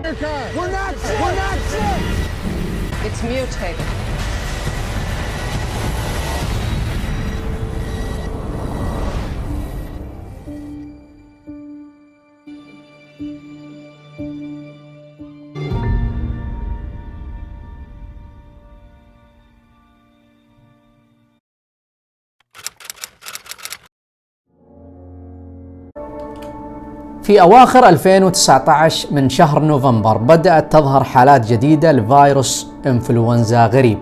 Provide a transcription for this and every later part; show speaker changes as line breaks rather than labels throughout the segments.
We're not sick. We're not sick.
It's mutated.
في أواخر 2019 من شهر نوفمبر بدأت تظهر حالات جديدة لفيروس إنفلونزا غريب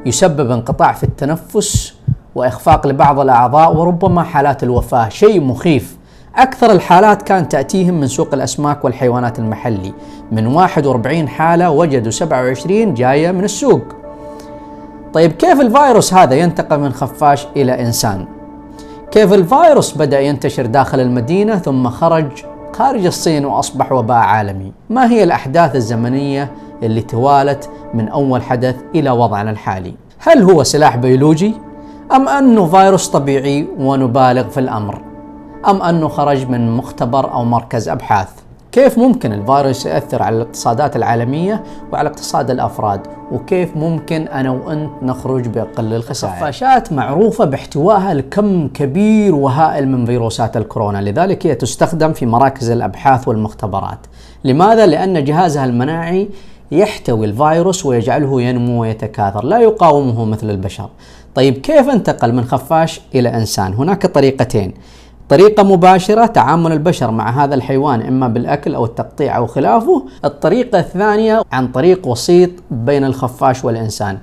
يسبب انقطاع في التنفس وإخفاق لبعض الأعضاء وربما حالات الوفاة، شيء مخيف. أكثر الحالات كانت تأتيهم من سوق الأسماك والحيوانات المحلي، من 41 حالة وجدوا 27 جاية من السوق. طيب كيف الفيروس هذا ينتقل من خفاش إلى إنسان؟ كيف الفيروس بدأ ينتشر داخل المدينة ثم خرج الصين وأصبح وباء عالمي؟ ما هي الأحداث الزمنية اللي توالت من أول حدث إلى وضعنا الحالي؟ هل هو سلاح بيولوجي؟ أم أنه فيروس طبيعي ونبالغ في الأمر؟ أم أنه خرج من مختبر أو مركز أبحاث؟ كيف ممكن الفيروس يأثر على الاقتصادات العالمية وعلى اقتصاد الأفراد؟ وكيف ممكن أنا وأنت نخرج بأقل الخسائر؟ الخفاشات معروفة باحتوائها لكم كبير وهائل من فيروسات الكورونا، لذلك هي تستخدم في مراكز الأبحاث والمختبرات. لماذا؟ لأن جهازها المناعي يحتوي الفيروس ويجعله ينمو ويتكاثر، لا يقاومه مثل البشر. طيب كيف انتقل من خفاش إلى إنسان؟ هناك طريقتين: طريقة مباشرة، تعامل البشر مع هذا الحيوان إما بالأكل أو التقطيع أو خلافه. الطريقة الثانية عن طريق وسيط بين الخفاش والإنسان.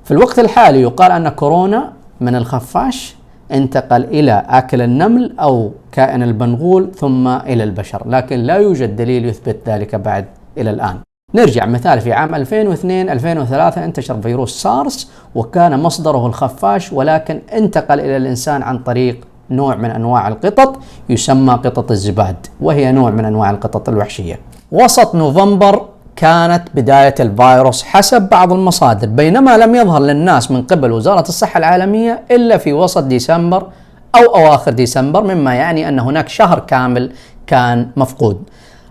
في الوقت الحالي يقال أن كورونا من الخفاش انتقل إلى آكل النمل أو كائن البنغول ثم إلى البشر، لكن لا يوجد دليل يثبت ذلك بعد إلى الآن. نرجع مثال، في عام 2002-2003 انتشر فيروس سارس وكان مصدره الخفاش، ولكن انتقل إلى الإنسان عن طريق نوع من أنواع القطط يسمى قطط الزباد، وهي نوع من أنواع القطط الوحشية. وسط نوفمبر كانت بداية الفيروس حسب بعض المصادر، بينما لم يظهر للناس من قبل وزارة الصحة العالمية إلا في وسط ديسمبر أو أواخر ديسمبر، مما يعني أن هناك شهر كامل كان مفقود.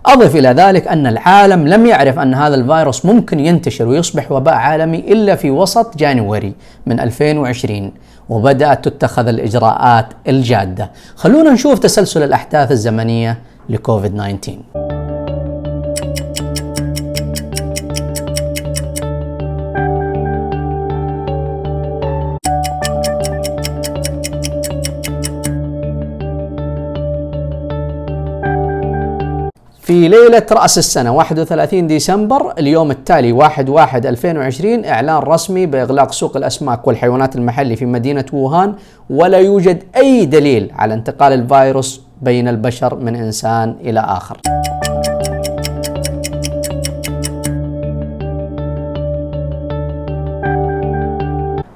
أضف إلى ذلك أن العالم لم يعرف أن هذا الفيروس ممكن ينتشر ويصبح وباء عالمي إلا في وسط جانيوري من 2020، وبدأت تتخذ الإجراءات الجادة. خلونا نشوف تسلسل الأحداث الزمنية لكوفيد 19. في ليلة رأس السنة 31 ديسمبر، اليوم التالي 1/1/2020، إعلان رسمي بإغلاق سوق الأسماك والحيوانات المحلي في مدينة ووهان، ولا يوجد أي دليل على انتقال الفيروس بين البشر من إنسان إلى آخر.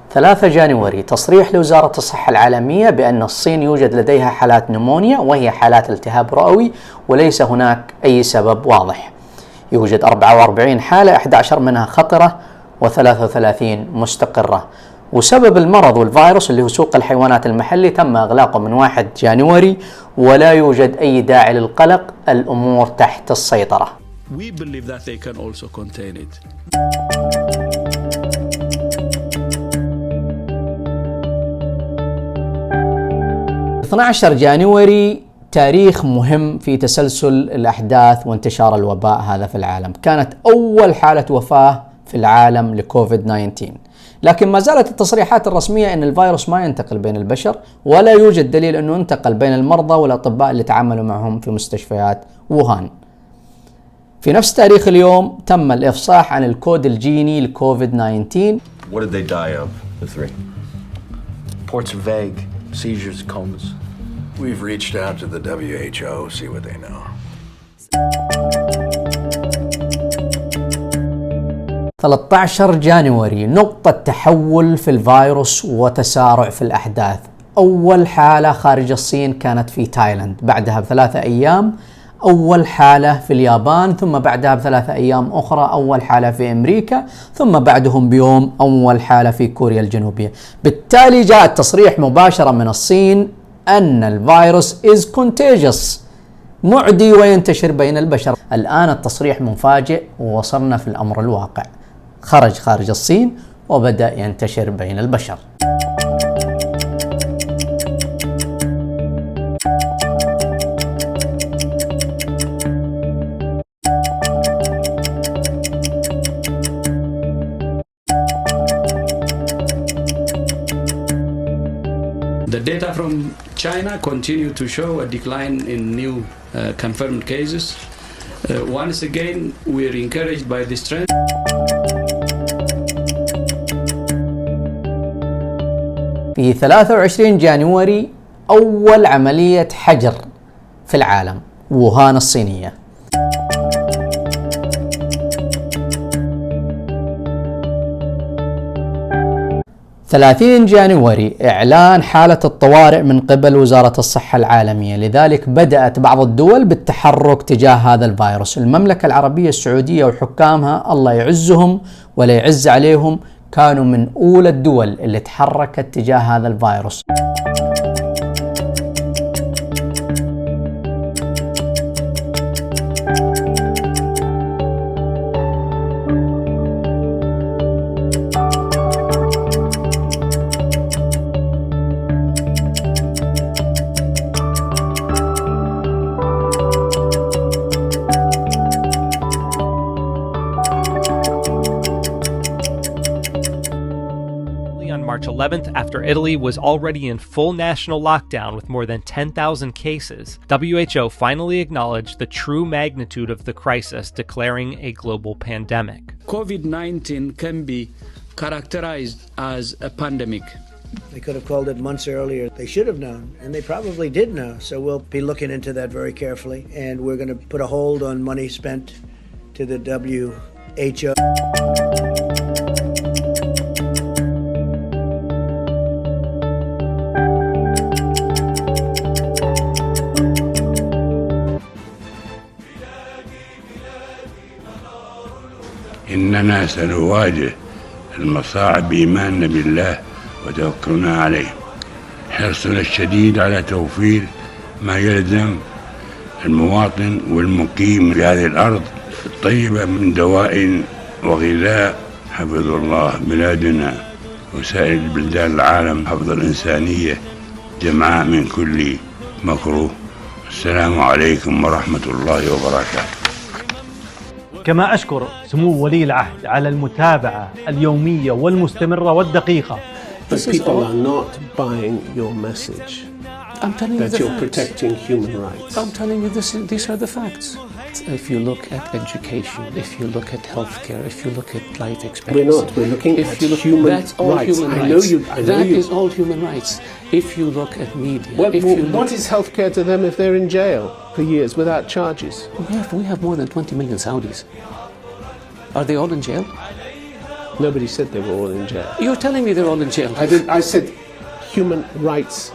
3 جانيوري، تصريح لوزارة الصحة العالمية بأن الصين يوجد لديها حالات نمونيا، وهي حالات التهاب رئوي وليس هناك أي سبب واضح. يوجد 44 حالة، 11 منها خطرة و33 مستقرة. وسبب المرض والفيروس اللي هو سوق الحيوانات المحلي تم إغلاقه من 1 جانيوري، ولا يوجد أي داعي للقلق، الأمور تحت السيطرة.
We believe that they can also contain it.
12 جانيوري تاريخ مهم في تسلسل الأحداث وانتشار الوباء هذا في العالم. كانت أول حالة وفاة في العالم لكوفيد 19، لكن ما زالت التصريحات الرسمية أن الفيروس ما ينتقل بين البشر، ولا يوجد دليل أنه انتقل بين المرضى والأطباء اللي تعاملوا معهم في مستشفيات ووهان. في نفس تاريخ اليوم تم الإفصاح عن الكود الجيني لكوفيد 19.
What did they die of, the 3?
Reports are vague. Seizures, comas.
We've reached out to the WHO, see what they know.
13 جانيوري، نقطة تحول في الفيروس وتسارع في الأحداث. أول حالة خارج الصين كانت في تايلاند، بعدها ب3 أيام أول حالة في اليابان، ثم بعدها ب3 أيام أخرى أول حالة في أمريكا، ثم بعدهم بيوم أول حالة في كوريا الجنوبية. بالتالي جاء التصريح مباشرة من الصين أن الفيروس is contagious، معدي وينتشر بين البشر. الآن التصريح مفاجئ ووصلنا في الأمر الواقع، خارج الصين وبدأ ينتشر بين البشر.
The data from China continue to show a decline in new confirmed cases. Once again, we're encouraged by this trend.
في 23 جانيوري أول عملية حجر في العالم، ووهان الصينية. 30 جانيوري إعلان حالة الطوارئ من قبل وزارة الصحة العالمية، لذلك بدأت بعض الدول بالتحرك تجاه هذا الفيروس. المملكة العربية السعودية وحكامها الله يعزهم ولا يعز عليهم كانوا من أولى الدول اللي تحركت تجاه هذا الفيروس.
On March 11th, after Italy was already in full national lockdown with more than 10,000 cases, WHO finally acknowledged the true magnitude of the crisis, declaring a global pandemic.
COVID-19 can be characterized as a pandemic.
They could have called it months earlier. They should have known, and they probably did know. So we'll be looking into that very carefully, and we're going to put a hold on money spent to the WHO.
إننا سنواجه المصاعب بإيماننا بالله وتوكلنا عليه، حرصنا الشديد على توفير ما يلزم المواطن والمقيم في هذه الأرض الطيبة من دواء وغذاء. حفظ الله بلادنا وسائر بلدان العالم، حفظ الإنسانية جمعاء من كل مكروه. السلام عليكم ورحمة الله وبركاته.
كما أشكر سمو ولي العهد على المتابعة اليومية والمستمرة والدقيقة.
But people are not buying your message.
I'm telling you
that you're protecting human rights.
I'm telling you these are the facts. If you look at education, if you look at healthcare, if you look at life expectancy,
we're not. We're looking at human
that's all
rights.
Human rights. That is all human rights. If you look at media,
what is healthcare to them if they're in jail for years without charges?
We have more than 20 million Saudis. Are they all in jail?
Nobody said they were all in jail.
You're telling me they're all in jail.
I said human rights.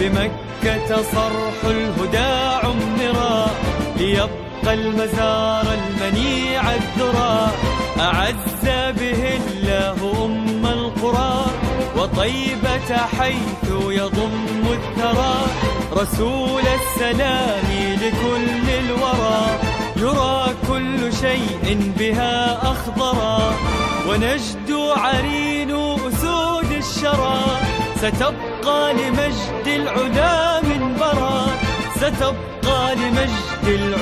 بمكة صرح الهدى عمرا ليبقى المزار المنيع الذرى أعز به الله أم القرى وطيبة حيث يضم الثرى رسول السلام لكل الورى يرى كل شيء بها أخضرا ونجد عرين أسود الشرى ستبقى لمجد العلا منبرا ستبقى لمجد العلا